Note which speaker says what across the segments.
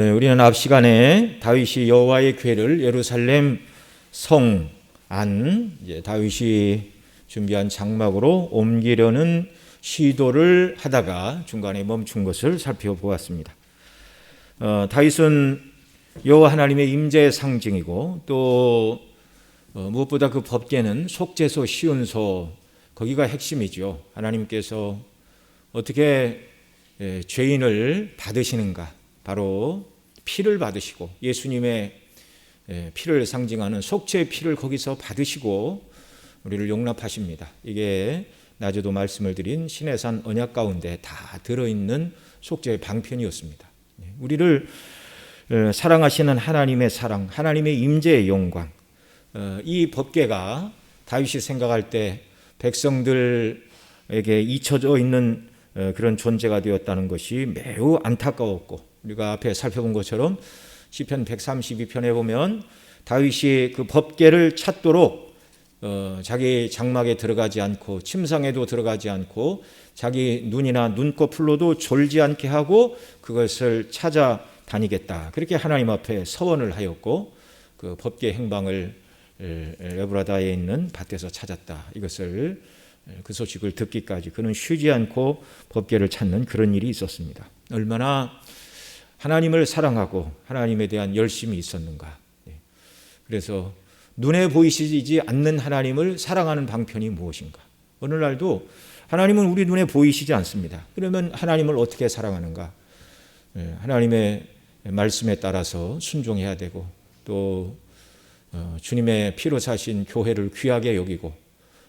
Speaker 1: 우리는 앞 시간에 다윗이 여호와의 궤를 예루살렘 성 안 다윗이 준비한 장막으로 옮기려는 시도를 하다가 중간에 멈춘 것을 살펴보았습니다. 다윗은 여호와 하나님의 임재의 상징이고 또 무엇보다 그 법궤는 속죄소 시온소 거기가 핵심이죠. 하나님께서 어떻게 죄인을 받으시는가, 바로 피를 받으시고 예수님의 피를 상징하는 속죄의 피를 거기서 받으시고 우리를 용납하십니다. 이게 낮에도 말씀을 드린 시내산 언약 가운데 다 들어있는 속죄의 방편이었습니다. 우리를 사랑하시는 하나님의 사랑, 하나님의 임재의 영광, 이 법궤가 다윗이 생각할 때 백성들에게 잊혀져 있는 그런 존재가 되었다는 것이 매우 안타까웠고, 우리가 앞에 살펴본 것처럼 시편 132편에 보면 다윗이 그 법궤를 찾도록 자기 장막에 들어가지 않고 침상에도 들어가지 않고 자기 눈이나 눈꺼풀로도 졸지 않게 하고 그것을 찾아다니겠다, 그렇게 하나님 앞에 서원을 하였고 그 법궤 행방을 에브라다에 있는 밭에서 찾았다. 이것을 그 소식을 듣기까지 그는 쉬지 않고 법궤를 찾는 그런 일이 있었습니다. 얼마나 하나님을 사랑하고 하나님에 대한 열심이 있었는가. 그래서 눈에 보이시지 않는 하나님을 사랑하는 방편이 무엇인가. 오늘날도 하나님은 우리 눈에 보이시지 않습니다. 그러면 하나님을 어떻게 사랑하는가. 하나님의 말씀에 따라서 순종해야 되고 또 주님의 피로 사신 교회를 귀하게 여기고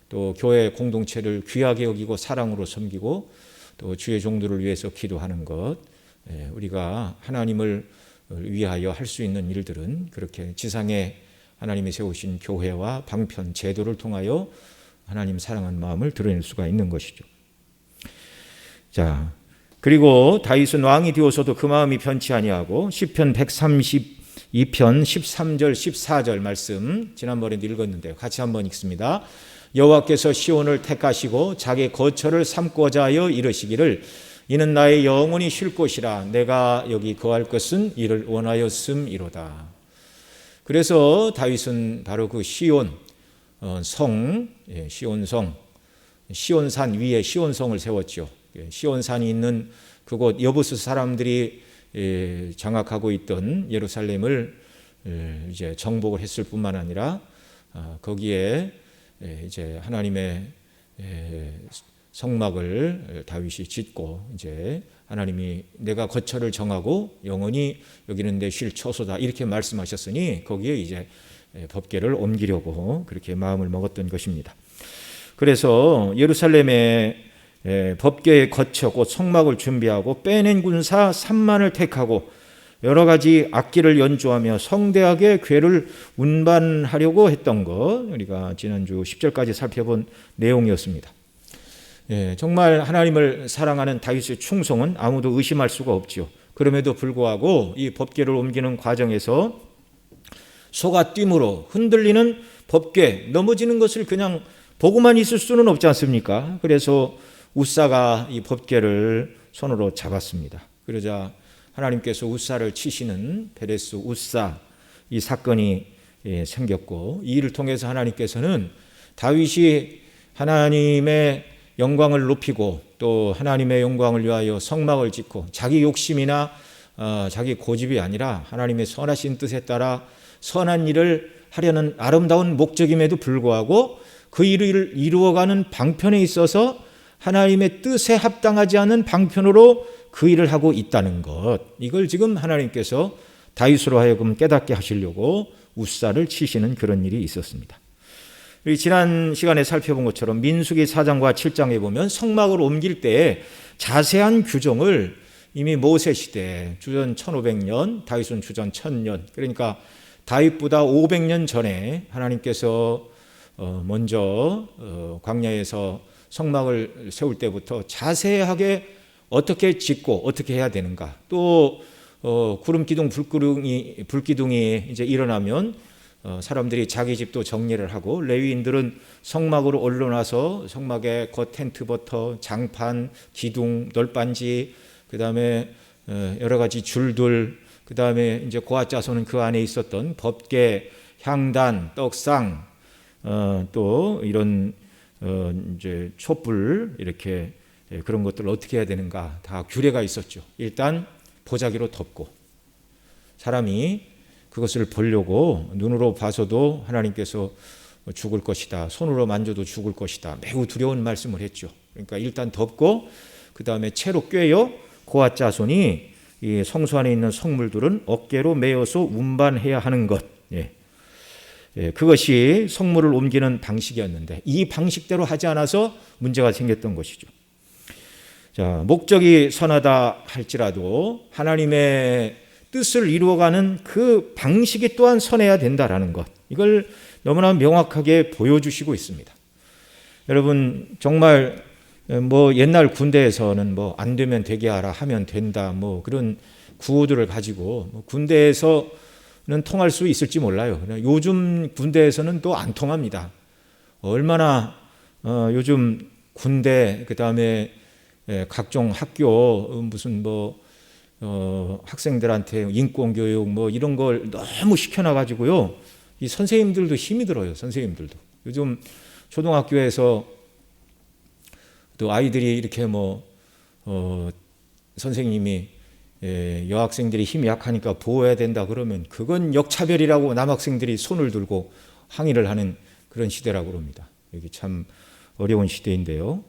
Speaker 1: 또 교회 공동체를 귀하게 여기고 사랑으로 섬기고 또 주의 종들을 위해서 기도하는 것, 우리가 하나님을 위하여 할 수 있는 일들은 그렇게 지상에 하나님이 세우신 교회와 방편, 제도를 통하여 하나님 사랑하는 마음을 드러낼 수가 있는 것이죠. 자, 그리고 다윗은 왕이 되어서도 그 마음이 변치 아니하고 시편 132편 13절 14절 말씀 지난번에도 읽었는데요. 같이 한번 읽습니다. 여호와께서 시온을 택하시고 자기 거처를 삼고자 하여 이르시기를 이는 나의 영혼이 쉴 곳이라 내가 여기 거할 것은 이를 원하였음이로다. 그래서 다윗은 바로 그 시온 성, 시온성, 시온산 위에 시온성을 세웠죠. 시온산이 있는 그곳 여부스 사람들이 장악하고 있던 예루살렘을 이제 정복을 했을 뿐만 아니라 거기에 이제 하나님의 성막을 다윗이 짓고 이제 하나님이 내가 거처를 정하고 영원히 여기는 내 쉴 처소다 이렇게 말씀하셨으니 거기에 이제 법궤를 옮기려고 그렇게 마음을 먹었던 것입니다. 그래서 예루살렘에 법궤의 거처 곧 성막을 준비하고 빼낸 군사 3만을 택하고 여러 가지 악기를 연주하며 성대하게 궤를 운반하려고 했던 것, 우리가 지난주 10절까지 살펴본 내용이었습니다. 정말 하나님을 사랑하는 다윗의 충성은 아무도 의심할 수가 없죠. 그럼에도 불구하고 이 법궤를 옮기는 과정에서 소가 뜀으로 흔들리는 법궤, 넘어지는 것을 그냥 보고만 있을 수는 없지 않습니까? 그래서 웃사가 이 법궤를 손으로 잡았습니다. 그러자 하나님께서 웃사를 치시는 베레스 웃사 이 사건이 생겼고, 이 일을 통해서 하나님께서는 다윗이 하나님의 영광을 높이고 또 하나님의 영광을 위하여 성막을 짓고 자기 욕심이나 자기 고집이 아니라 하나님의 선하신 뜻에 따라 선한 일을 하려는 아름다운 목적임에도 불구하고 그 일을 이루어가는 방편에 있어서 하나님의 뜻에 합당하지 않은 방편으로 그 일을 하고 있다는 것, 이걸 지금 하나님께서 다윗으로 하여금 깨닫게 하시려고 웃사를 치시는 그런 일이 있었습니다. 우리 지난 시간에 살펴본 것처럼 민수기 4장과 7장에 보면 성막을 옮길 때 자세한 규정을 이미 모세 시대 주전 1500년, 다윗은 주전 1000년, 그러니까 다윗보다 500년 전에 하나님께서 먼저 광야에서 성막을 세울 때부터 자세하게 어떻게 짓고 어떻게 해야 되는가, 또 구름 기둥 불기둥이 이제 일어나면 사람들이 자기 집도 정리를 하고 레위인들은 성막으로 올라나서 성막의 겉 텐트부터 장판, 기둥, 널빤지, 그 다음에 여러 가지 줄들, 그 다음에 이제 고아짜손은 그 안에 있었던 법궤, 향단, 떡상, 또 이런 이제 촛불 이렇게 그런 것들을 어떻게 해야 되는가 다 규례가 있었죠. 일단 보자기로 덮고 사람이 그것을 보려고 눈으로 봐서도 하나님께서 죽을 것이다, 손으로 만져도 죽을 것이다, 매우 두려운 말씀을 했죠. 그러니까 일단 덮고 그 다음에 채로 꿰어 고아짜손이 이 성소 안에 있는 성물들은 어깨로 메어서 운반해야 하는 것, 그것이 성물을 옮기는 방식이었는데 이 방식대로 하지 않아서 문제가 생겼던 것이죠. 자, 목적이 선하다 할지라도 하나님의 뜻을 이루어가는 그 방식이 또한 선해야 된다라는 것, 이걸 너무나 명확하게 보여주시고 있습니다. 여러분 정말 뭐 옛날 군대에서는 뭐 안 되면 되게 하라, 하면 된다, 뭐 그런 구호들을 가지고 군대에서는 통할 수 있을지 몰라요. 요즘 군대에서는 또 안 통합니다. 얼마나 요즘 군대, 그 다음에 각종 학교 무슨 뭐 학생들한테 인권교육 뭐 이런 걸 너무 시켜놔가지고요, 이 선생님들도 힘이 들어요. 선생님들도 요즘 초등학교에서 또 아이들이 이렇게 뭐 선생님이 여학생들이 힘이 약하니까 보호해야 된다 그러면 그건 역차별이라고 남학생들이 손을 들고 항의를 하는 그런 시대라고 그럽니다. 여기 참 어려운 시대인데요.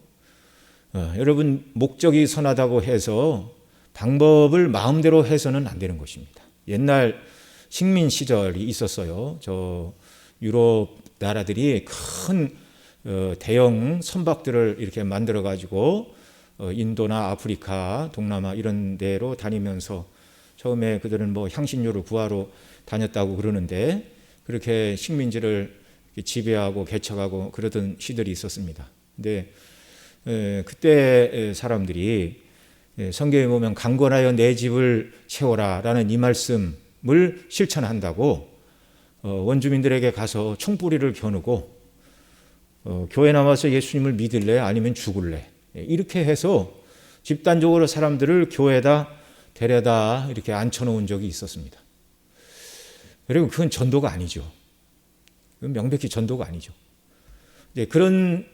Speaker 1: 여러분 목적이 선하다고 해서 방법을 마음대로 해서는 안 되는 것입니다. 옛날 식민 시절이 있었어요. 저 유럽 나라들이 큰 대형 선박들을 이렇게 만들어 가지고 인도나 아프리카, 동남아 이런 데로 다니면서 처음에 그들은 뭐 향신료를 구하러 다녔다고 그러는데 그렇게 식민지를 지배하고 개척하고 그러던 시절이 있었습니다. 근데 그때 사람들이 성경에 보면 강건하여 내 집을 채워라라는 이 말씀을 실천한다고 원주민들에게 가서 총뿌리를 겨누고 교회 나와서 예수님을 믿을래 아니면 죽을래 이렇게 해서 집단적으로 사람들을 교회에다 데려다 이렇게 앉혀놓은 적이 있었습니다. 여러분 그건 전도가 아니죠. 그건 명백히 전도가 아니죠. 그런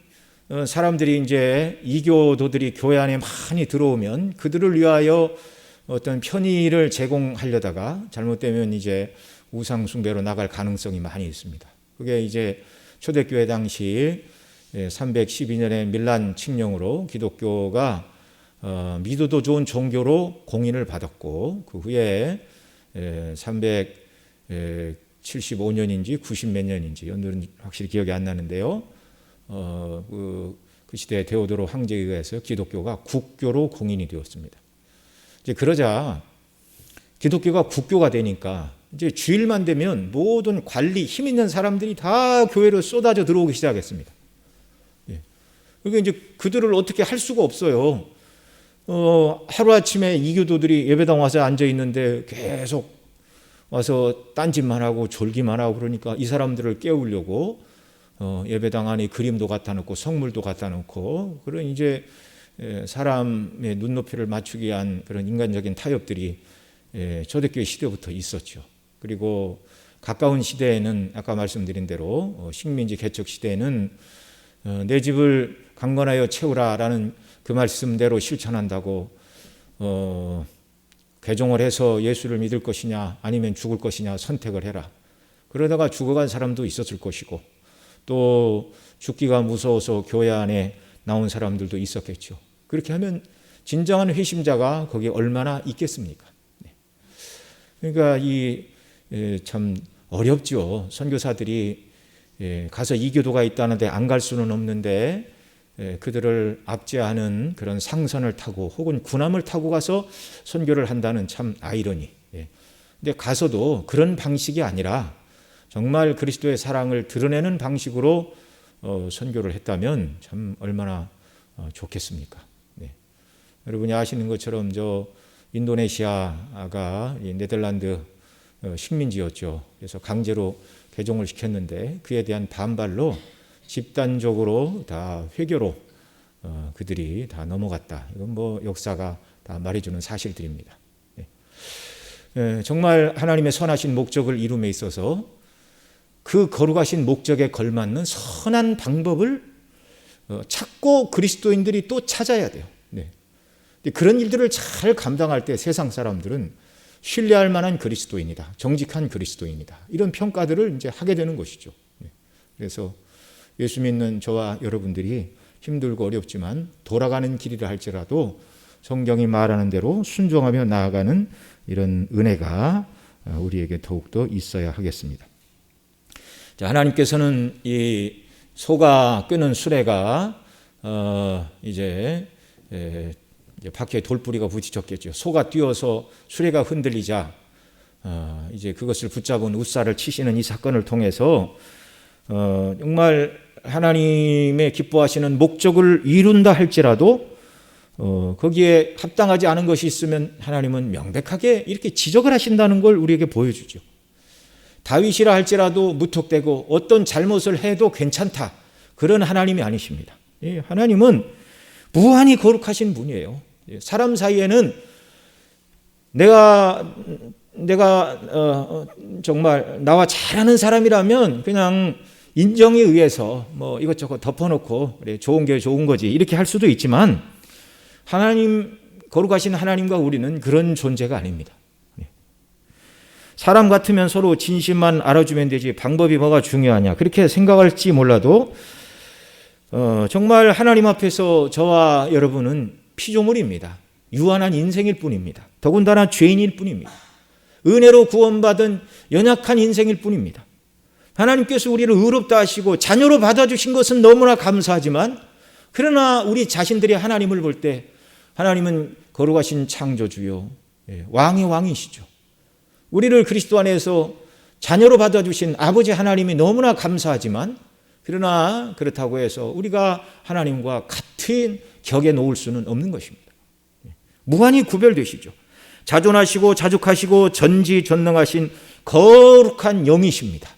Speaker 1: 사람들이 이제 이교도들이 교회 안에 많이 들어오면 그들을 위하여 어떤 편의를 제공하려다가 잘못되면 이제 우상 숭배로 나갈 가능성이 많이 있습니다. 그게 이제 초대교회 당시 312년에 밀란 칙령으로 기독교가 믿어도 좋은 종교로 공인을 받았고 그 후에 375년인지 90 몇 년인지 연도는 확실히 기억이 안 나는데요. 그 시대 데오도로 황제에 의해서 기독교가 국교로 공인이 되었습니다. 이제 그러자 기독교가 국교가 되니까 이제 주일만 되면 모든 관리 힘 있는 사람들이 다 교회로 쏟아져 들어오기 시작했습니다. 그러니까 이제 그들을 어떻게 할 수가 없어요. 하루아침에 이교도들이 예배당 와서 앉아 있는데 계속 와서 딴짓만 하고 졸기만 하고 그러니까 이 사람들을 깨우려고 예배당 안에 그림도 갖다 놓고 성물도 갖다 놓고 그런 이제 사람의 눈높이를 맞추기 위한 그런 인간적인 타협들이 초대교회 시대부터 있었죠. 그리고 가까운 시대에는 아까 말씀드린 대로 식민지 개척 시대에는 내 집을 강건하여 채우라라는 그 말씀대로 실천한다고 개종을 해서 예수를 믿을 것이냐 아니면 죽을 것이냐 선택을 해라. 그러다가 죽어간 사람도 있었을 것이고 또 죽기가 무서워서 교회 안에 나온 사람들도 있었겠죠. 그렇게 하면 진정한 회심자가 거기에 얼마나 있겠습니까? 그러니까 참 어렵죠. 선교사들이 가서 이교도가 있다는데 안 갈 수는 없는데 그들을 압제하는 그런 상선을 타고 혹은 군함을 타고 가서 선교를 한다는 참 아이러니. 근데 가서도 그런 방식이 아니라 정말 그리스도의 사랑을 드러내는 방식으로 선교를 했다면 참 얼마나 좋겠습니까? 여러분이 아시는 것처럼 저 인도네시아가 네덜란드 식민지였죠. 그래서 강제로 개종을 시켰는데 그에 대한 반발로 집단적으로 다 회교로 그들이 다 넘어갔다. 이건 뭐 역사가 다 말해주는 사실들입니다. 정말 하나님의 선하신 목적을 이룸에 있어서 그 거룩하신 목적에 걸맞는 선한 방법을 찾고 그리스도인들이 또 찾아야 돼요. 그런 일들을 잘 감당할 때 세상 사람들은 신뢰할 만한 그리스도인이다, 정직한 그리스도인이다, 이런 평가들을 이제 하게 되는 것이죠. 그래서 예수 믿는 저와 여러분들이 힘들고 어렵지만 돌아가는 길이라 할지라도 성경이 말하는 대로 순종하며 나아가는 이런 은혜가 우리에게 더욱더 있어야 하겠습니다. 자, 하나님께서는 이 소가 끄는 수레가 이제 바퀴에 돌뿌리가 부딪혔겠죠. 소가 뛰어서 수레가 흔들리자 이제 그것을 붙잡은 웃사를 치시는 이 사건을 통해서 정말 하나님의 기뻐하시는 목적을 이룬다 할지라도 거기에 합당하지 않은 것이 있으면 하나님은 명백하게 이렇게 지적을 하신다는 걸 우리에게 보여주죠. 다윗이라 할지라도 무턱대고 어떤 잘못을 해도 괜찮다, 그런 하나님이 아니십니다. 하나님은 무한히 거룩하신 분이에요. 사람 사이에는 내가 정말 나와 잘하는 사람이라면 그냥 인정에 의해서 뭐 이것저것 덮어놓고 그래, 좋은 게 좋은 거지 이렇게 할 수도 있지만 하나님, 거룩하신 하나님과 우리는 그런 존재가 아닙니다. 사람 같으면 서로 진심만 알아주면 되지 방법이 뭐가 중요하냐 그렇게 생각할지 몰라도 정말 하나님 앞에서 저와 여러분은 피조물입니다. 유한한 인생일 뿐입니다. 더군다나 죄인일 뿐입니다. 은혜로 구원받은 연약한 인생일 뿐입니다. 하나님께서 우리를 의롭다 하시고 자녀로 받아주신 것은 너무나 감사하지만 그러나 우리 자신들이 하나님을 볼 때 하나님은 거룩하신 창조주요 왕의 왕이시죠. 우리를 그리스도 안에서 자녀로 받아주신 아버지 하나님이 너무나 감사하지만 그러나 그렇다고 해서 우리가 하나님과 같은 격에 놓을 수는 없는 것입니다. 무한히 구별되시죠. 자존하시고 자족하시고 전지전능하신 거룩한 영이십니다.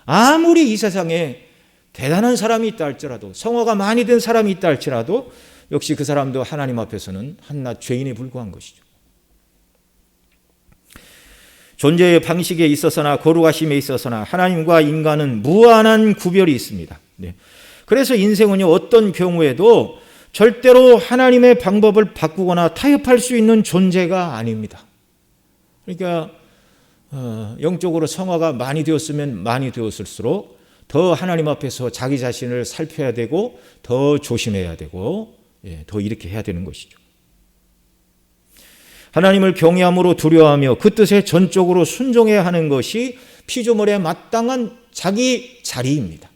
Speaker 1: 아무리 이 세상에 대단한 사람이 있다 할지라도 성화가 많이 된 사람이 있다 할지라도 역시 그 사람도 하나님 앞에서는 한낱 죄인에 불과한 것이죠. 존재의 방식에 있어서나 거룩하심에 있어서나 하나님과 인간은 무한한 구별이 있습니다. 그래서 인생은요, 어떤 경우에도 절대로 하나님의 방법을 바꾸거나 타협할 수 있는 존재가 아닙니다. 그러니까 영적으로 성화가 많이 되었으면 많이 되었을수록 더 하나님 앞에서 자기 자신을 살펴야 되고 더 조심해야 되고 더 이렇게 해야 되는 것이죠. 하나님을 경외함으로 두려워하며 그 뜻에 전적으로 순종해야 하는 것이 피조물에 마땅한 자기 자리입니다.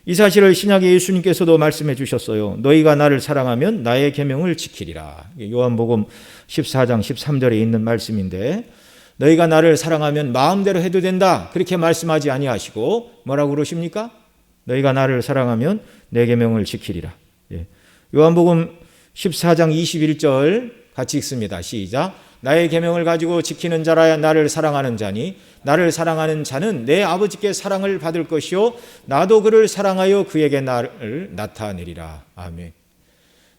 Speaker 1: 이 사실을 신약의 예수님께서도 말씀해 주셨어요. 너희가 나를 사랑하면 나의 계명을 지키리라. 요한복음 14장 13절에 있는 말씀인데 너희가 나를 사랑하면 마음대로 해도 된다 그렇게 말씀하지 아니하시고 뭐라고 그러십니까? 너희가 나를 사랑하면 내 계명을 지키리라. 요한복음 14장 21절 같이 읽습니다. 시작. 나의 계명을 가지고 지키는 자라야 나를 사랑하는 자니 나를 사랑하는 자는 내 아버지께 사랑을 받을 것이요 나도 그를 사랑하여 그에게 나를 나타내리라. 아멘.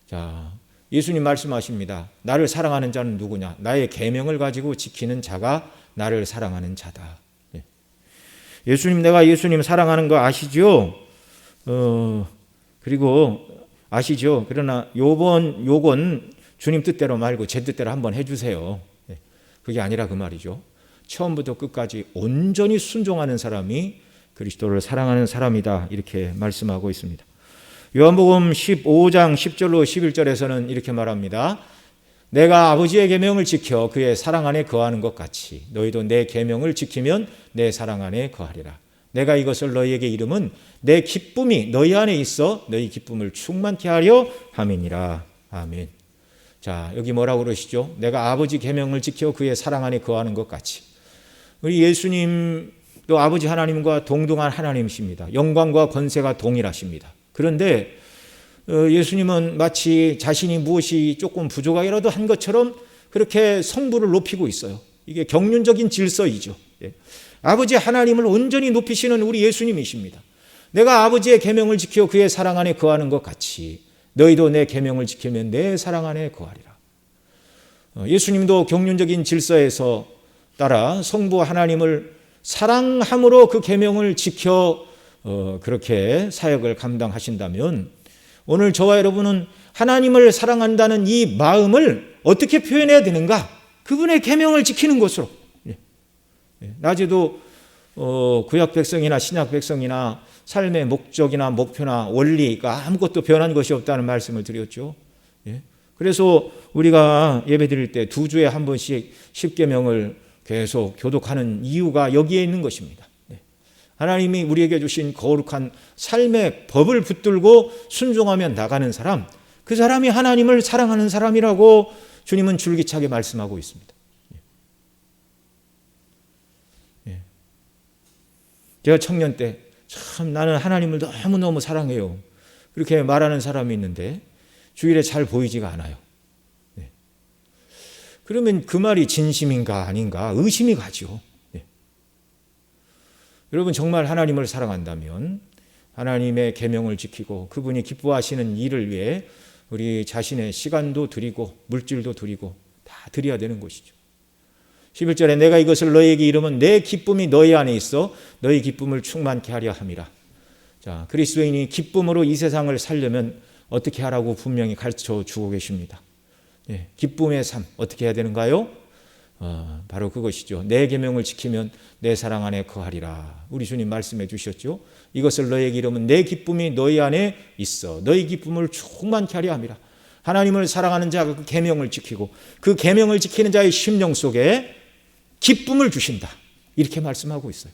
Speaker 1: 자, 예수님 말씀하십니다. 나를 사랑하는 자는 누구냐? 나의 계명을 가지고 지키는 자가 나를 사랑하는 자다. 예수님, 내가 예수님 사랑하는 거 아시죠? 그리고 아시죠? 그러나 요건 주님 뜻대로 말고 제 뜻대로 한번 해주세요. 그게 아니라 그 말이죠. 처음부터 끝까지 온전히 순종하는 사람이 그리스도를 사랑하는 사람이다 이렇게 말씀하고 있습니다. 요한복음 15장 10절로 11절에서는 이렇게 말합니다. 내가 아버지의 계명을 지켜 그의 사랑 안에 거하는 것 같이 너희도 내 계명을 지키면 내 사랑 안에 거하리라. 내가 이것을 너희에게 이름은 내 기쁨이 너희 안에 있어 너희 기쁨을 충만케 하려 함이니라. 아멘. 자, 여기 뭐라고 그러시죠? 내가 아버지 계명을 지켜 그의 사랑 안에 거하는 것 같이. 우리 예수님도 아버지 하나님과 동등한 하나님이십니다. 영광과 권세가 동일하십니다. 그런데 예수님은 마치 자신이 무엇이 조금 부족하기라도 한 것처럼 그렇게 성부를 높이고 있어요. 이게 경륜적인 질서이죠. 아버지 하나님을 온전히 높이시는 우리 예수님이십니다. 내가 아버지의 계명을 지켜 그의 사랑 안에 거하는 것 같이 너희도 내 계명을 지키면 내 사랑 안에 거하리라. 예수님도 경륜적인 질서에서 따라 성부 하나님을 사랑함으로 그 계명을 지켜 그렇게 사역을 감당하신다면 오늘 저와 여러분은 하나님을 사랑한다는 이 마음을 어떻게 표현해야 되는가? 그분의 계명을 지키는 것으로. 낮에도 구약 백성이나 신약 백성이나 삶의 목적이나 목표나 원리가 아무것도 변한 것이 없다는 말씀을 드렸죠. 그래서 우리가 예배 드릴 때 2주에 한 번씩 십계명을 계속 교독하는 이유가 여기에 있는 것입니다. 하나님이 우리에게 주신 거룩한 삶의 법을 붙들고 순종하며 나가는 사람, 그 사람이 하나님을 사랑하는 사람이라고 주님은 줄기차게 말씀하고 있습니다. 제가 청년 때 참 나는 하나님을 너무너무 사랑해요. 그렇게 말하는 사람이 있는데 주일에 잘 보이지가 않아요. 그러면 그 말이 진심인가 아닌가 의심이 가죠. 여러분 정말 하나님을 사랑한다면 하나님의 계명을 지키고 그분이 기뻐하시는 일을 위해 우리 자신의 시간도 드리고 물질도 드리고 다 드려야 되는 것이죠. 11절에 내가 이것을 너희에게 이르면 내 기쁨이 너희 안에 있어 너희 기쁨을 충만케 하려 함이라. 자, 그리스도인이 기쁨으로 이 세상을 살려면 어떻게 하라고 분명히 가르쳐 주고 계십니다. 기쁨의 삶 어떻게 해야 되는가요? 바로 그것이죠. 내 계명을 지키면 내 사랑 안에 거하리라. 우리 주님 말씀해 주셨죠. 이것을 너희에게 이르면 내 기쁨이 너희 안에 있어 너희 기쁨을 충만케 하려 함이라. 하나님을 사랑하는 자가 그 계명을 지키고 그 계명을 지키는 자의 심령 속에 기쁨을 주신다. 이렇게 말씀하고 있어요.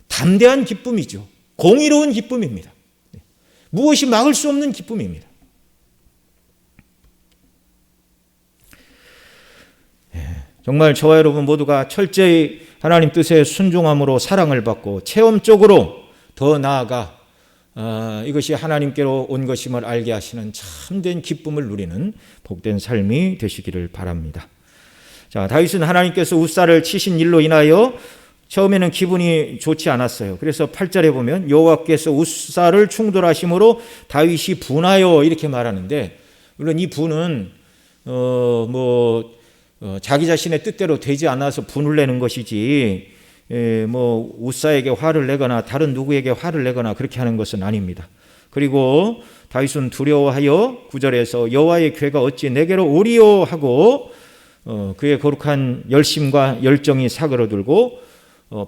Speaker 1: 담대한 기쁨이죠. 공의로운 기쁨입니다. 무엇이 막을 수 없는 기쁨입니다. 정말 저와 여러분 모두가 철저히 하나님 뜻에 순종함으로 사랑을 받고 체험적으로 더 나아가 이것이 하나님께로 온 것임을 알게 하시는 참된 기쁨을 누리는 복된 삶이 되시기를 바랍니다. 자, 다윗은 하나님께서 웃사를 치신 일로 인하여 처음에는 기분이 좋지 않았어요. 그래서 8절에 보면 여호와께서 웃사를 충돌하심으로 다윗이 분하여 이렇게 말하는데 물론 이 분은 자기 자신의 뜻대로 되지 않아서 분을 내는 것이지 웃사에게 화를 내거나 다른 누구에게 화를 내거나 그렇게 하는 것은 아닙니다. 그리고 다윗은 두려워하여 9절에서 여호와의 궤가 어찌 내게로 오리요 하고 그의 거룩한 열심과 열정이 사그러들고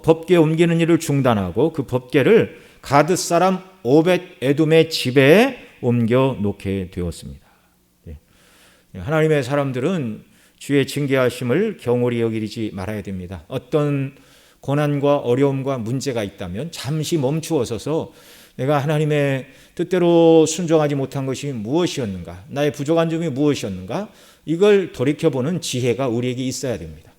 Speaker 1: 법궤 옮기는 일을 중단하고 그 법궤를 가드 사람 오벳 에돔의 집에 옮겨 놓게 되었습니다. 하나님의 사람들은 주의 징계하심을 경홀히 여기지 말아야 됩니다. 어떤 고난과 어려움과 문제가 있다면 잠시 멈추어 서서 내가 하나님의 뜻대로 순종하지 못한 것이 무엇이었는가, 나의 부족한 점이 무엇이었는가, 이걸 돌이켜보는 지혜가 우리에게 있어야 됩니다.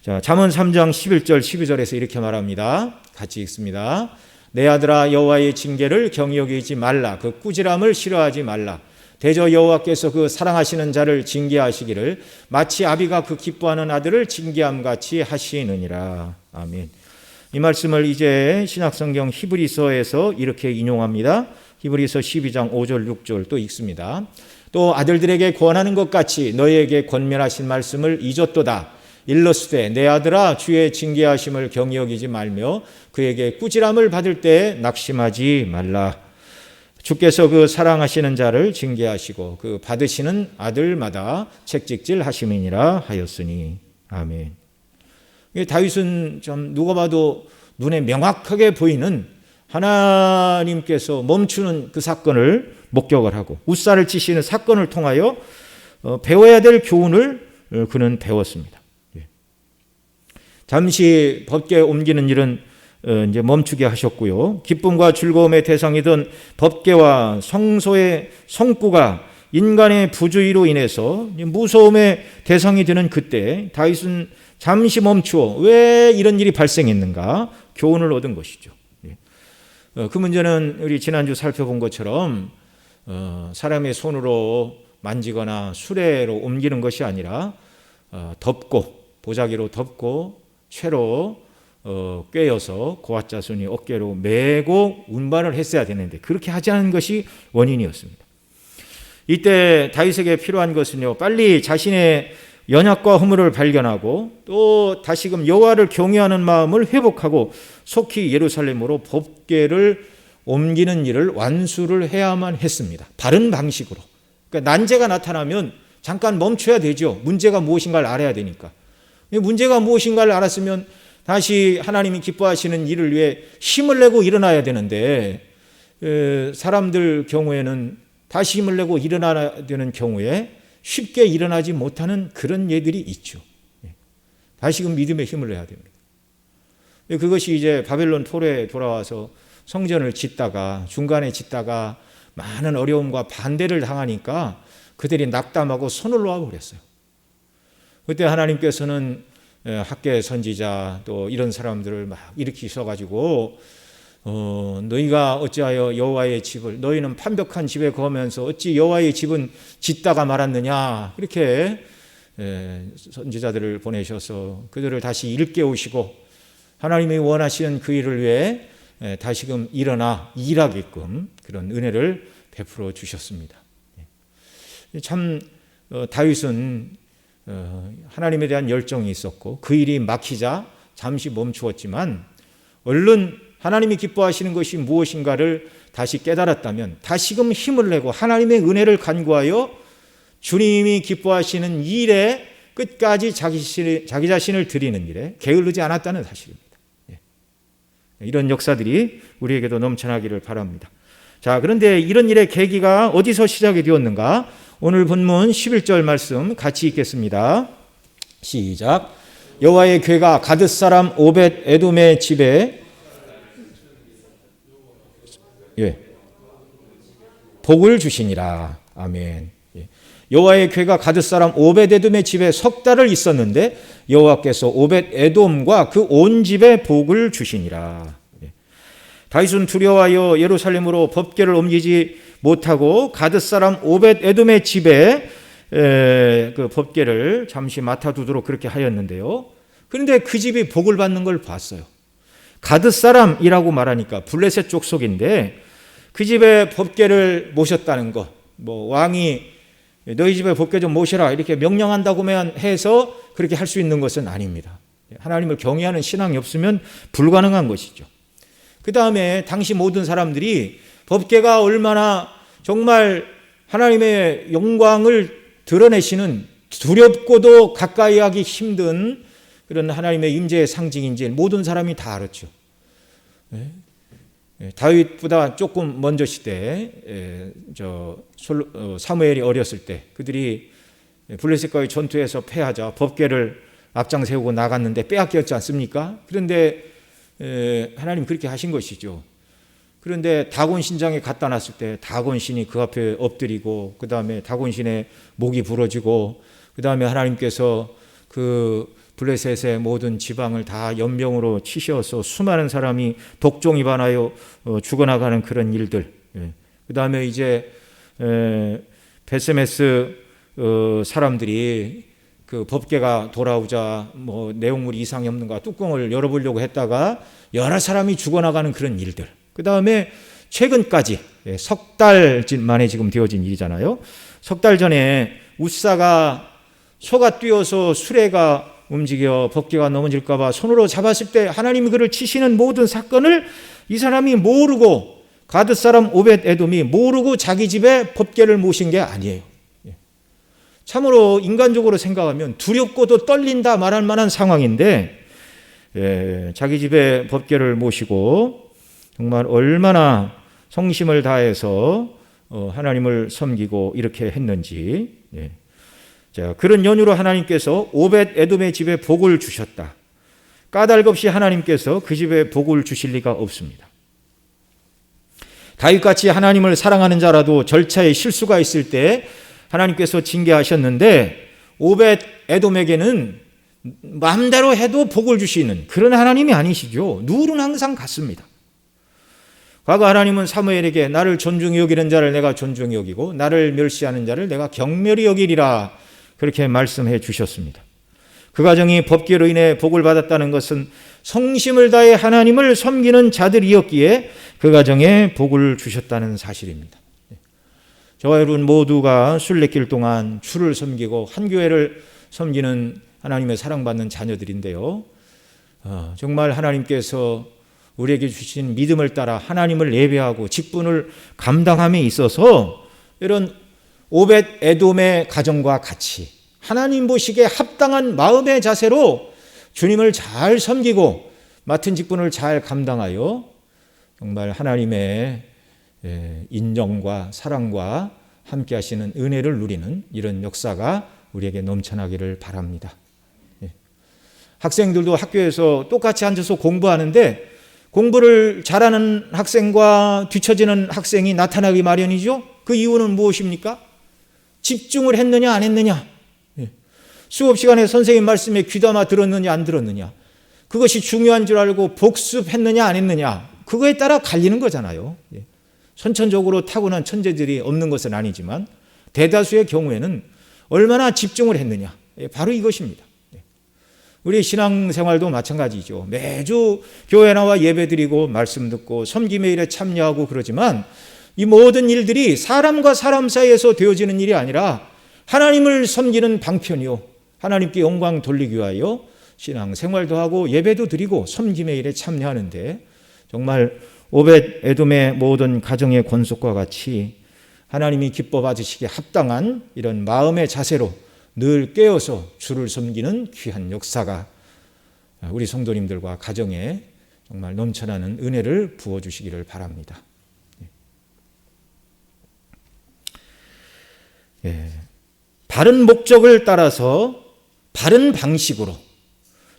Speaker 1: 자, 잠언 3장 11절 12절에서 이렇게 말합니다. 같이 읽습니다. 내 아들아 여호와의 징계를 경히 여기지 말라. 그 꾸지람을 싫어하지 말라. 대저 여호와께서 그 사랑하시는 자를 징계하시기를 마치 아비가 그 기뻐하는 아들을 징계함같이 하시느니라. 아멘. 이 말씀을 이제 신약성경 히브리서에서 이렇게 인용합니다. 히브리서 12장 5절 6절 또 읽습니다. 또 아들들에게 권하는 것 같이 너희에게 권면하신 말씀을 잊었도다. 일러스되 내 아들아 주의 징계하심을 경히 여기지 말며 그에게 꾸지람을 받을 때 낙심하지 말라. 주께서 그 사랑하시는 자를 징계하시고 그 받으시는 아들마다 책찍질 하심이니라 하였으니. 아멘. 다윗은 좀 누가 봐도 눈에 명확하게 보이는 하나님께서 멈추는 그 사건을 목격을 하고 웃사를 치시는 사건을 통하여 배워야 될 교훈을 그는 배웠습니다. 잠시 법궤 옮기는 일은 이제 멈추게 하셨고요. 기쁨과 즐거움의 대상이던 법궤와 성소의 성구가 인간의 부주의로 인해서 무서움의 대상이 되는 그때 다윗은 잠시 멈추어 왜 이런 일이 발생했는가 교훈을 얻은 것이죠. 그 문제는 우리 지난주 살펴본 것처럼 사람의 손으로 만지거나 수레로 옮기는 것이 아니라 덮고 보자기로 덮고 채로 꿰어서 고아자손이 어깨로 메고 운반을 했어야 되는데 그렇게 하지 않은 것이 원인이었습니다. 이때 다윗에게 필요한 것은요, 빨리 자신의 연약과 허물을 발견하고 또 다시금 여호와를 경외하는 마음을 회복하고 속히 예루살렘으로 법궤를 옮기는 일을 완수를 해야만 했습니다. 바른 방식으로. 그러니까 난제가 나타나면 잠깐 멈춰야 되죠. 문제가 무엇인가를 알아야 되니까. 문제가 무엇인가를 알았으면 다시 하나님이 기뻐하시는 일을 위해 힘을 내고 일어나야 되는데, 사람들 경우에는 다시 힘을 내고 일어나야 되는 경우에 쉽게 일어나지 못하는 그런 예들이 있죠. 다시금 믿음의 힘을 내야 됩니다. 그것이 이제 바벨론 토레에 돌아와서 성전을 짓다가 중간에 짓다가 많은 어려움과 반대를 당하니까 그들이 낙담하고 손을 놓아버렸어요. 그때 하나님께서는 학개 선지자 또 이런 사람들을 막 일으키셔가지고 너희가 어찌하여 여호와의 집을, 너희는 판벽한 집에 거하면서 어찌 여호와의 집은 짓다가 말았느냐, 이렇게 선지자들을 보내셔서 그들을 다시 일깨우시고 하나님이 원하시는 그 일을 위해 다시금 일어나 일하게끔 그런 은혜를 베풀어 주셨습니다. 참 다윗은 하나님에 대한 열정이 있었고 그 일이 막히자 잠시 멈추었지만 얼른 하나님이 기뻐하시는 것이 무엇인가를 다시 깨달았다면 다시금 힘을 내고 하나님의 은혜를 간구하여 주님이 기뻐하시는 일에 끝까지 자기 자신을 드리는 일에 게을르지 않았다는 사실입니다. 이런 역사들이 우리에게도 넘쳐나기를 바랍니다. 자, 그런데 이런 일의 계기가 어디서 시작이 되었는가? 오늘 본문 11절 말씀 같이 읽겠습니다. 시작. 여호와의 궤가 가드 사람 오벳 에돔의 집에 복을 주시니라. 아멘. 여호와의 궤가 가드 사람 오벳 에돔의 집에 석 달을 있었는데 여호와께서 오벳 에돔과 그 온 집에 복을 주시니라. 다윗은 두려워하여 예루살렘으로 법궤를 옮기지 못하고 가드 사람 오벳 에돔의 집에 그 법궤를 잠시 맡아두도록 그렇게 하였는데요. 그런데 그 집이 복을 받는 걸 봤어요. 가드 사람이라고 말하니까 블레셋 족속인데 그 집에 법궤를 모셨다는 것, 왕이 너희 집에 법궤 좀 모시라 이렇게 명령한다고만 해서 그렇게 할 수 있는 것은 아닙니다. 하나님을 경외하는 신앙이 없으면 불가능한 것이죠. 그 다음에 당시 모든 사람들이 법궤가 얼마나 정말 하나님의 영광을 드러내시는 두렵고도 가까이 하기 힘든 그런 하나님의 임재의 상징인지 모든 사람이 다 알았죠. 다윗보다 조금 먼저 시대 사무엘이 어렸을 때 그들이 블레셋과의 전투에서 패하자 법궤를 앞장 세우고 나갔는데 빼앗겼지 않습니까? 그런데 하나님 그렇게 하신 것이죠. 그런데 다곤 신장에 갖다 놨을 때 다곤 신이 그 앞에 엎드리고 그 다음에 다곤 신의 목이 부러지고 그 다음에 하나님께서 그 블레셋의 모든 지방을 다 연병으로 치셔서 수많은 사람이 독종이 반하여 죽어나가는 그런 일들. 그 다음에 이제 베세메스 사람들이 그 법궤가 돌아오자 내용물이 이상이 없는가 뚜껑을 열어보려고 했다가 여러 사람이 죽어나가는 그런 일들. 그 다음에 최근까지 석 달 만에 지금 되어진 일이잖아요. 석 달 전에 우사가 소가 뛰어서 수레가 움직여 법궤가 넘어질까 봐 손으로 잡았을 때 하나님이 그를 치시는 모든 사건을 이 사람이 모르고 가드 사람 오벳 에돔이 모르고 자기 집에 법궤를 모신 게 아니에요. 참으로 인간적으로 생각하면 두렵고도 떨린다 말할 만한 상황인데 자기 집에 법궤를 모시고 정말 얼마나 성심을 다해서 하나님을 섬기고 이렇게 했는지. 자, 그런 연유로 하나님께서 오벳 에돔의 집에 복을 주셨다. 까닭 없이 하나님께서 그 집에 복을 주실 리가 없습니다. 다윗같이 하나님을 사랑하는 자라도 절차에 실수가 있을 때 하나님께서 징계하셨는데 오벳 에돔에게는 마음대로 해도 복을 주시는 그런 하나님이 아니시죠. 룰은 항상 같습니다. 과거 하나님은 사무엘에게 나를 존중히 여기는 자를 내가 존중히 여기고 나를 멸시하는 자를 내가 경멸히 여기리라 그렇게 말씀해 주셨습니다. 그 가정이 법궤로 인해 복을 받았다는 것은 성심을 다해 하나님을 섬기는 자들이었기에 그 가정에 복을 주셨다는 사실입니다. 저와 여러분 모두가 순례길 동안 주를 섬기고 한 교회를 섬기는 하나님의 사랑받는 자녀들인데요. 정말 하나님께서 우리에게 주신 믿음을 따라 하나님을 예배하고 직분을 감당함에 있어서 이런 오벳 에돔의 가정과 같이 하나님 보시기에 합당한 마음의 자세로 주님을 잘 섬기고 맡은 직분을 잘 감당하여 정말 하나님의 인정과 사랑과 함께 하시는 은혜를 누리는 이런 역사가 우리에게 넘쳐나기를 바랍니다. 학생들도 학교에서 똑같이 앉아서 공부하는데 공부를 잘하는 학생과 뒤처지는 학생이 나타나기 마련이죠. 그 이유는 무엇입니까? 집중을 했느냐 안 했느냐, 수업 시간에 선생님 말씀에 귀담아 들었느냐 안 들었느냐, 그것이 중요한 줄 알고 복습했느냐 안 했느냐, 그거에 따라 갈리는 거잖아요. 선천적으로 타고난 천재들이 없는 것은 아니지만 대다수의 경우에는 얼마나 집중을 했느냐, 바로 이것입니다. 우리 신앙생활도 마찬가지죠. 매주 교회 나와 예배드리고 말씀 듣고 섬김의 일에 참여하고 그러지만 이 모든 일들이 사람과 사람 사이에서 되어지는 일이 아니라 하나님을 섬기는 방편이요, 하나님께 영광 돌리기 위하여 신앙생활도 하고 예배도 드리고 섬김의 일에 참여하는데 정말 오벳 에돔의 모든 가정의 권속과 같이 하나님이 기뻐 받으시기에 합당한 이런 마음의 자세로 늘 깨어서 주를 섬기는 귀한 역사가 우리 성도님들과 가정에 정말 넘쳐나는 은혜를 부어주시기를 바랍니다. 바른 목적을 따라서 바른 방식으로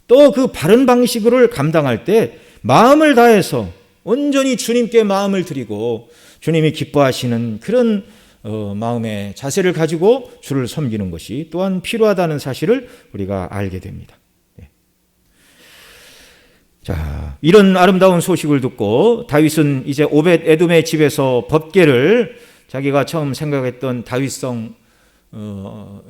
Speaker 1: 또 그 바른 방식을 감당할 때 마음을 다해서 온전히 주님께 마음을 드리고 주님이 기뻐하시는 그런 마음의 자세를 가지고 주를 섬기는 것이 또한 필요하다는 사실을 우리가 알게 됩니다. 자, 이런 아름다운 소식을 듣고 다윗은 이제 오벳 에돔의 집에서 법궤를 자기가 처음 생각했던 다윗성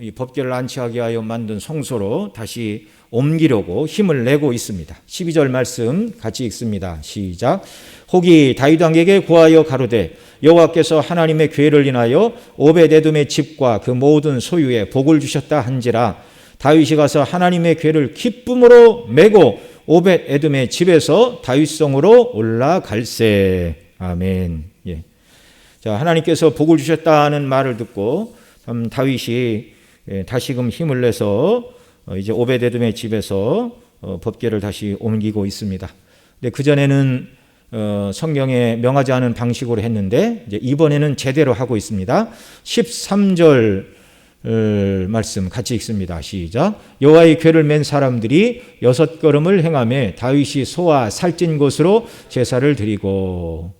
Speaker 1: 이 법궤를 안치하게 하여 만든 성소로 다시 옮기려고 힘을 내고 있습니다. 12절 말씀 같이 읽습니다. 시작. 혹이 다윗 왕에게 고하여 가로되 여호와께서 하나님의 궤를 인하여 오벳 에돔의 집과 그 모든 소유에 복을 주셨다 한지라 다윗이 가서 하나님의 궤를 기쁨으로 메고 오벳 에돔의 집에서 다윗성으로 올라갈세. 아멘. 예. 자, 하나님께서 복을 주셨다는 말을 듣고 다윗이 다시금 힘을 내서 이제 오벳 에돔의 집에서 법궤를 다시 옮기고 있습니다. 근데 그 전에는 성경에 명하지 않은 방식으로 했는데 이제 이번에는 제대로 하고 있습니다. 13절 말씀 같이 읽습니다. 시작. 여호와의 궤를 맨 사람들이 6걸음을 행하며 다윗이 소와 살찐 것으로 제사를 드리고,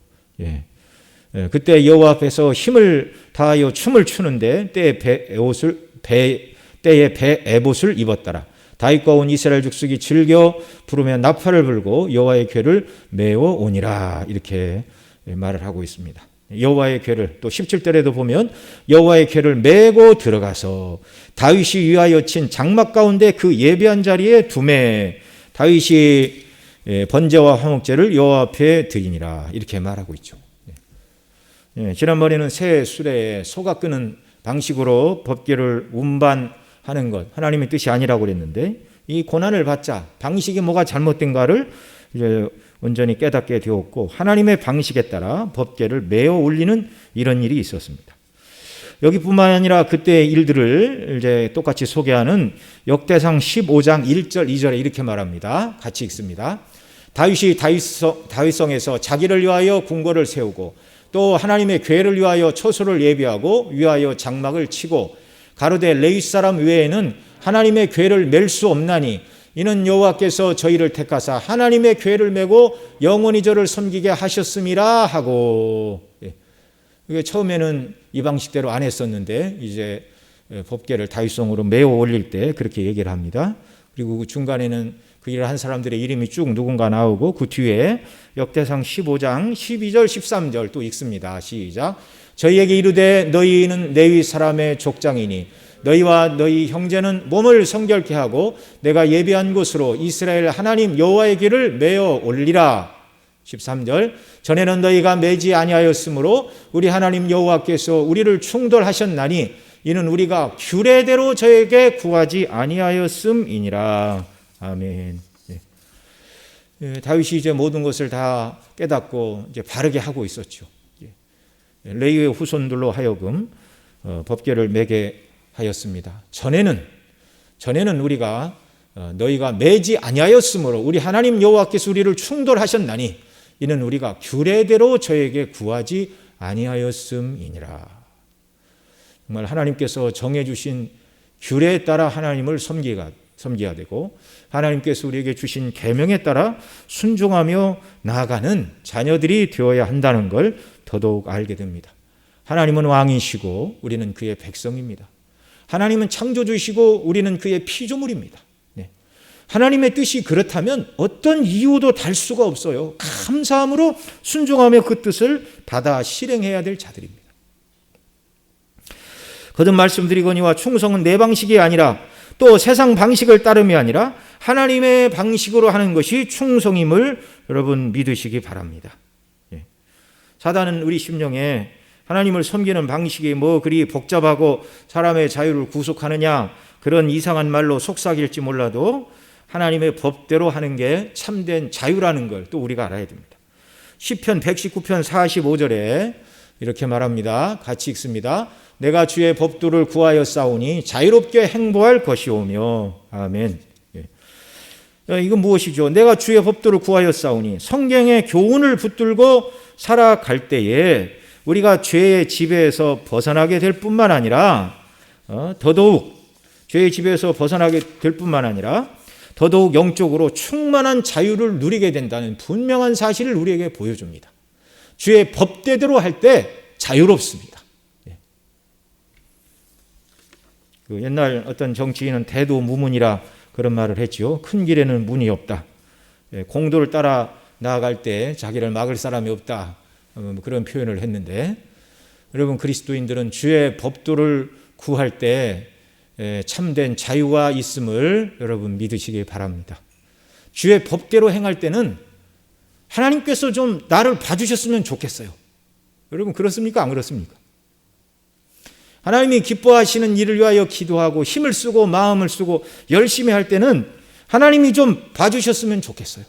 Speaker 1: 그때 여호와 앞에서 힘을 다하여 춤을 추는데 때에 배 에봇을 입었더라. 다윗과 온 이스라엘 족속이 즐겨 부르며 나팔을 불고 여호와의 궤를 메어 오니라. 이렇게 말을 하고 있습니다. 여호와의 궤를 또 17절에도 보면 여호와의 궤를 메고 들어가서 다윗이 위하여 친 장막 가운데 그 예배한 자리에 두매 다윗이 번제와 화목제를 여호와 앞에 드리니라. 이렇게 말하고 있죠. 지난번에는 새 수레에 소가 끄는 방식으로 법궤를 운반하는 것 하나님의 뜻이 아니라고 그랬는데 이 고난을 받자 방식이 뭐가 잘못된가를 이제 온전히 깨닫게 되었고 하나님의 방식에 따라 법궤를 메어 올리는 이런 일이 있었습니다. 여기뿐만 아니라 그때의 일들을 이제 똑같이 소개하는 역대상 15장 1절 2절에 이렇게 말합니다. 같이 읽습니다. 다윗이 다윗성에서 자기를 위하여 궁궐을 세우고 또 하나님의 궤를 위하여 초소를 예비하고 위하여 장막을 치고 가로되 레위 사람 외에는 하나님의 궤를 맬 수 없나니 이는 여호와께서 저희를 택하사 하나님의 궤를 메고 영원히 저를 섬기게 하셨음이라 하고. 이게 처음에는 이 방식대로 안 했었는데 이제 법궤를 다윗성으로 메어 올릴 때 그렇게 얘기를 합니다. 그리고 그 중간에는 그 일을 한 사람들의 이름이 쭉 누군가 나오고 그 뒤에 역대상 15장 12절 13절 또 읽습니다. 시작. 저희에게 이르되 너희는 레위 사람의 족장이니 너희와 너희 형제는 몸을 성결케 하고 내가 예비한 곳으로 이스라엘 하나님 여호와의 길을 메어 올리라. 13절 전에는 너희가 매지 아니하였으므로 우리 하나님 여호와께서 우리를 충돌하셨나니 이는 우리가 규례대로 저에게 구하지 아니하였음이니라. 아멘. 다윗이 이제 모든 것을 다 깨닫고 이제 바르게 하고 있었죠. 레위의 후손들로 하여금 법궤를 매게 하였습니다. 전에는 우리가 너희가 매지 아니하였으므로 우리 하나님 여호와께서 우리를 충돌하셨나니 이는 우리가 규례대로 저에게 구하지 아니하였음이니라. 정말 하나님께서 정해주신 규례에 따라 하나님을 섬겨야 되고 하나님께서 우리에게 주신 계명에 따라 순종하며 나아가는 자녀들이 되어야 한다는 걸 더더욱 알게 됩니다. 하나님은 왕이시고 우리는 그의 백성입니다. 하나님은 창조주시고 우리는 그의 피조물입니다. 하나님의 뜻이 그렇다면 어떤 이유도 달 수가 없어요. 감사함으로 순종하며 그 뜻을 받아 실행해야 될 자들입니다. 거듭 말씀드리거니와 충성은 내 방식이 아니라 또 세상 방식을 따름이 아니라 하나님의 방식으로 하는 것이 충성임을 여러분 믿으시기 바랍니다. 사단은 우리 심령에 하나님을 섬기는 방식이 뭐 그리 복잡하고 사람의 자유를 구속하느냐 그런 이상한 말로 속삭일지 몰라도 하나님의 법대로 하는 게 참된 자유라는 걸 또 우리가 알아야 됩니다. 시편 119편 45절에 이렇게 말합니다. 같이 읽습니다. 내가 주의 법도를 구하여 싸우니 자유롭게 행보할 것이오며. 아멘. 이건 무엇이죠? 내가 주의 법도를 구하여 싸우니 성경의 교훈을 붙들고 살아갈 때에 우리가 죄의 지배에서 벗어나게 될 뿐만 아니라 더더욱 죄의 지배에서 벗어나게 될 뿐만 아니라 더더욱 영적으로 충만한 자유를 누리게 된다는 분명한 사실을 우리에게 보여줍니다. 주의 법대로 할 때 자유롭습니다. 그 옛날 어떤 정치인은 대도무문이라 그런 말을 했죠. 큰 길에는 문이 없다. 공도를 따라 나아갈 때 자기를 막을 사람이 없다. 그런 표현을 했는데 여러분 그리스도인들은 주의 법도를 구할 때 참된 자유가 있음을 여러분 믿으시기 바랍니다. 주의 법대로 행할 때는 하나님께서 좀 나를 봐주셨으면 좋겠어요. 여러분 그렇습니까? 안 그렇습니까? 하나님이 기뻐하시는 일을 위하여 기도하고 힘을 쓰고 마음을 쓰고 열심히 할 때는 하나님이 좀 봐주셨으면 좋겠어요.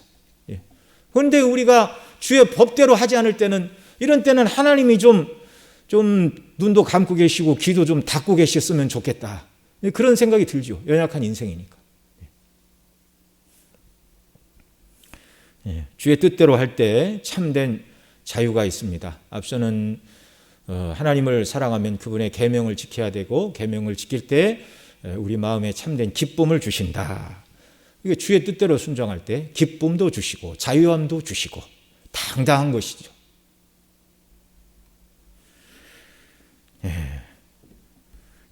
Speaker 1: 그런데 우리가 주의 법대로 하지 않을 때는 이런 때는 하나님이 좀 눈도 감고 계시고 귀도 좀 닫고 계셨으면 좋겠다. 그런 생각이 들죠. 연약한 인생이니까. 주의 뜻대로 할 때 참된 자유가 있습니다. 앞서는 하나님을 사랑하면 그분의 계명을 지켜야 되고 계명을 지킬 때 우리 마음에 참된 기쁨을 주신다. 이게 주의 뜻대로 순종할 때 기쁨도 주시고 자유함도 주시고 당당한 것이죠.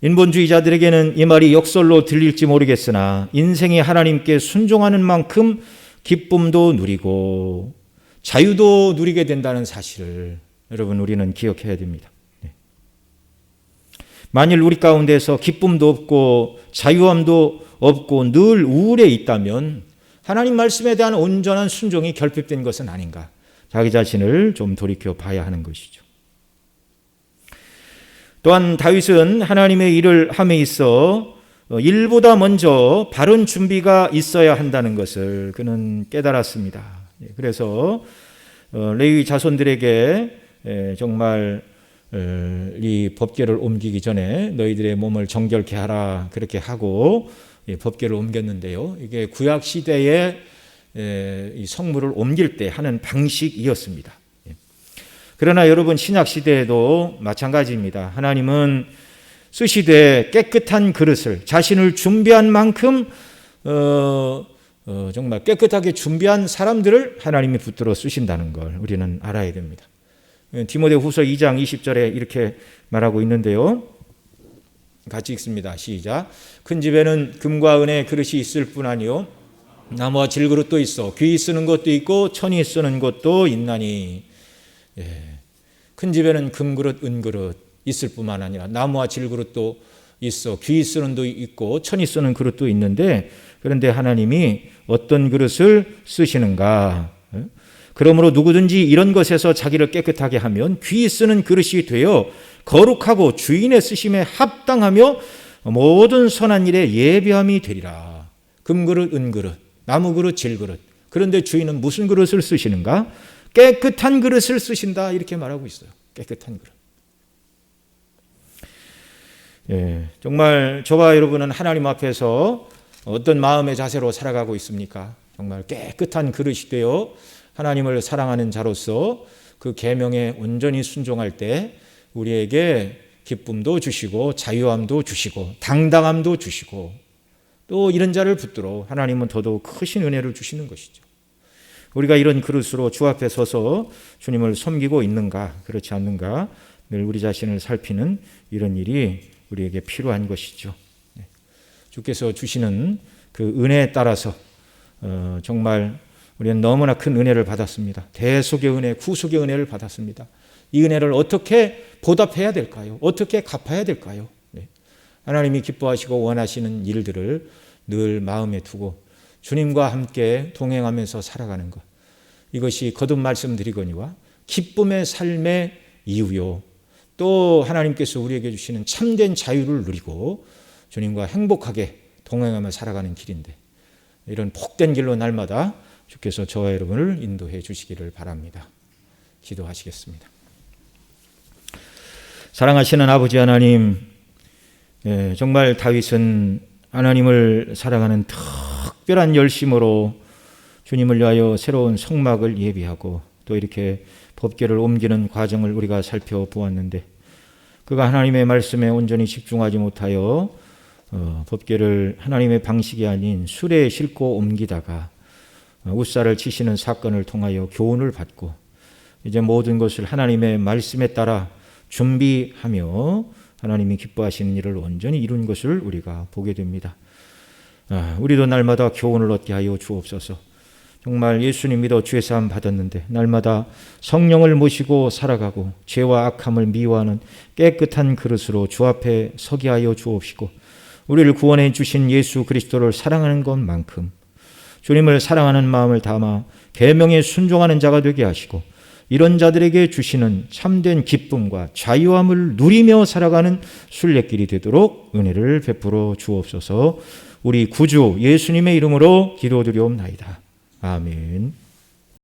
Speaker 1: 인본주의자들에게는 이 말이 역설로 들릴지 모르겠으나 인생이 하나님께 순종하는 만큼 기쁨도 누리고 자유도 누리게 된다는 사실을 여러분 우리는 기억해야 됩니다. 만일 우리 가운데서 기쁨도 없고 자유함도 없고 늘 우울해 있다면 하나님 말씀에 대한 온전한 순종이 결핍된 것은 아닌가. 자기 자신을 좀 돌이켜 봐야 하는 것이죠. 또한 다윗은 하나님의 일을 함에 있어 일보다 먼저 바른 준비가 있어야 한다는 것을 그는 깨달았습니다. 그래서 레위 자손들에게 정말 이 법궤를 옮기기 전에 너희들의 몸을 정결케 하라 그렇게 하고 법궤를 옮겼는데요. 이게 구약 시대에 이 성물을 옮길 때 하는 방식이었습니다. 그러나 여러분 신약 시대에도 마찬가지입니다. 하나님은 쓰시되 깨끗한 그릇을 자신을 준비한 만큼 정말 깨끗하게 준비한 사람들을 하나님이 붙들어 쓰신다는 걸 우리는 알아야 됩니다. 디모데후서 2장 20절에 이렇게 말하고 있는데요. 같이 읽습니다. 시작. 큰 집에는 금과 은의 그릇이 있을 뿐 아니요 나무와 질그릇도 있어 귀 쓰는 것도 있고 천이 쓰는 것도 있나니. 큰 집에는 금그릇 은그릇 있을 뿐만 아니라 나무와 질그릇도 있어 귀 쓰는 도 있고 천이 쓰는 그릇도 있는데 그런데 하나님이 어떤 그릇을 쓰시는가? 그러므로 누구든지 이런 것에서 자기를 깨끗하게 하면 귀 쓰는 그릇이 되어 거룩하고 주인의 쓰심에 합당하며 모든 선한 일에 예비함이 되리라. 금그릇, 은그릇, 나무그릇, 질그릇. 그런데 주인은 무슨 그릇을 쓰시는가? 깨끗한 그릇을 쓰신다. 이렇게 말하고 있어요. 깨끗한 그릇. 예, 정말 저와 여러분은 하나님 앞에서 어떤 마음의 자세로 살아가고 있습니까? 정말 깨끗한 그릇이 되어 하나님을 사랑하는 자로서 그 계명에 온전히 순종할 때 우리에게 기쁨도 주시고 자유함도 주시고 당당함도 주시고 또 이런 자를 붙들어 하나님은 더더욱 크신 은혜를 주시는 것이죠. 우리가 이런 그릇으로 주 앞에 서서 주님을 섬기고 있는가 그렇지 않는가 늘 우리 자신을 살피는 이런 일이 우리에게 필요한 것이죠. 주께서 주시는 그 은혜에 따라서 정말 우리는 너무나 큰 은혜를 받았습니다. 대속의 은혜, 구속의 은혜를 받았습니다. 이 은혜를 어떻게 보답해야 될까요? 어떻게 갚아야 될까요? 하나님이 기뻐하시고 원하시는 일들을 늘 마음에 두고 주님과 함께 동행하면서 살아가는 것. 이것이 거듭 말씀드리거니와 기쁨의 삶의 이유요. 또 하나님께서 우리에게 주시는 참된 자유를 누리고 주님과 행복하게 동행하며 살아가는 길인데 이런 복된 길로 날마다 주께서 저와 여러분을 인도해 주시기를 바랍니다. 기도하시겠습니다. 사랑하시는 아버지 하나님, 정말 다윗은 하나님을 사랑하는 특별한 열심으로 주님을 위하여 새로운 성막을 예비하고 또 이렇게 법궤를 옮기는 과정을 우리가 살펴보았는데 그가 하나님의 말씀에 온전히 집중하지 못하여 법궤를 하나님의 방식이 아닌 수레에 싣고 옮기다가 웃사를 치시는 사건을 통하여 교훈을 받고 이제 모든 것을 하나님의 말씀에 따라 준비하며 하나님이 기뻐하시는 일을 온전히 이룬 것을 우리가 보게 됩니다. 우리도 날마다 교훈을 얻게 하여 주옵소서. 정말 예수님 믿어 주의 사함 받았는데 날마다 성령을 모시고 살아가고 죄와 악함을 미워하는 깨끗한 그릇으로 주 앞에 서게 하여 주옵시고 우리를 구원해 주신 예수 그리스도를 사랑하는 것만큼 주님을 사랑하는 마음을 담아 계명에 순종하는 자가 되게 하시고 이런 자들에게 주시는 참된 기쁨과 자유함을 누리며 살아가는 순례길이 되도록 은혜를 베풀어 주옵소서. 우리 구주 예수님의 이름으로 기도드리옵나이다. 아멘.